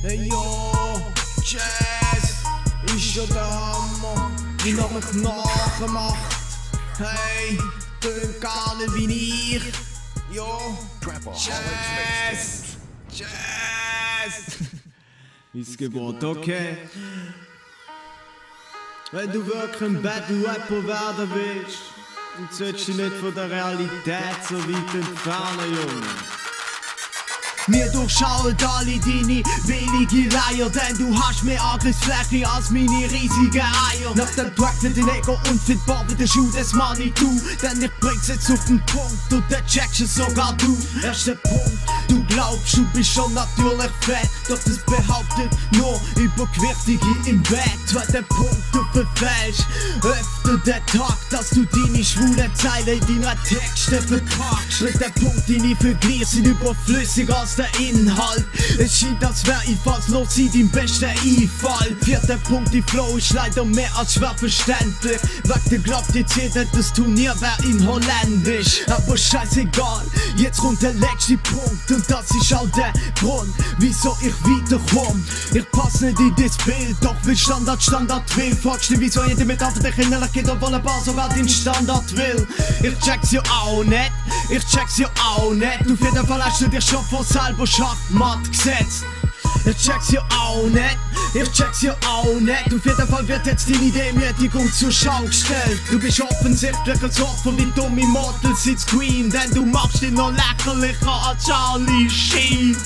Hey yo, Jazz ist ja der Hammer, wie noch mich nachgemacht. Hey, tönt gar nicht wie ich. Yo, Jazz, Jazz. Missgebot, okay. Wenn du wirklich ein Battle Rapper werden willst, dann sollst du dich nicht von der Realität so weit entfernen, Junge. Wir durchschauen alle deine wenige Leier, denn du hast mehr Angriffsfläche als meine riesigen Eier. Nach dem Track für den Ego unfindbar wie der Schuh des Manitou, denn ich bring's jetzt auf den Punkt und dann checkst es sogar du. Erster Punkt, du glaubst, du bist schon natürlich fett, doch das behauptet nur Übergewichtige im Bett. Zweiter Punkt, du verfälschst öfter den Tag, dass du deine schwulen Zeilen in deiner Texte verpackst. Dritter Punkt, deine Vergleiche sind überflüssiger als der Inhalt. Es scheint, als wär einfallslos in deinem besten Einfall. Vierter Punkt, die Flow ist leider mehr als schwer verständlich. Wegen der glaubt jetzt jeder, das Turnier wär in Holländisch. Aber scheißegal, jetzt kommt der letzte Punkt. Und das ist auch der Grund, wieso ich weiterkomm. Ich pass nicht in das Bild, doch will Standard will. Fragst du, wieso jeder mit auf dich innerlich geht, obwohl ein paar sogar den Standard will. Ich check's ja auch nicht, ich check's ja auch nicht. Auf jeden Fall hast du dich schon vor selber Schachmatt gesetzt. Ich check's ja auch nicht, ich check's ja auch nicht. Auf jeden Fall wird jetzt deine Demütigung zur Schau gestellt. Du bist offensichtlich ein Opfer wie dumme Models ins Queen, denn du machst dich noch lächerlicher als Charlie Sheen.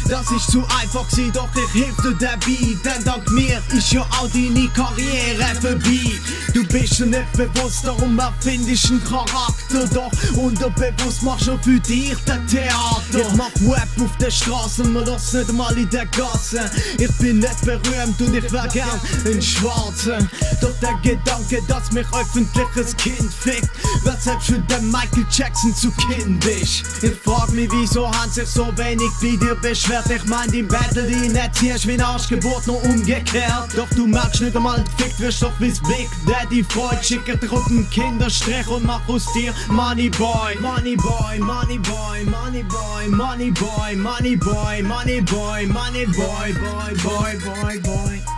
Das ist zu einfach gewesen, doch ich hilf dir dabei, denn dank mir ist ja auch deine Karriere vorbei. Du bist dir nicht bewusst, darum erfindest einen Charakter, doch unterbewusst machst du für dich den Theater. Ich mach Rap auf der Straße, man lässt nicht mal in der Gasse. Ich bin nicht berühmt und ich wär gern ein Schwarzer. Doch der Gedanke, dass mich öffentlich ein Kind fickt, wird selbst für den Michael Jackson zu kindisch. Ich frag mich, wieso haben sich so wenig bei dir beschwert. Ich mein, im Battle, die nicht ziehst wie ein Arschgeburt, nur umgekehrt. Doch du merkst nicht einmal, gefickt wirst doch wie's Big Daddy Freud. Schickt dich auf den Kinderstrich und mach aus dir Money Boy. Money Boy, Money Boy, Money Boy, Money Boy, Money Boy, Money Boy, Money Boy, Boy, Boy, Boy, Boy.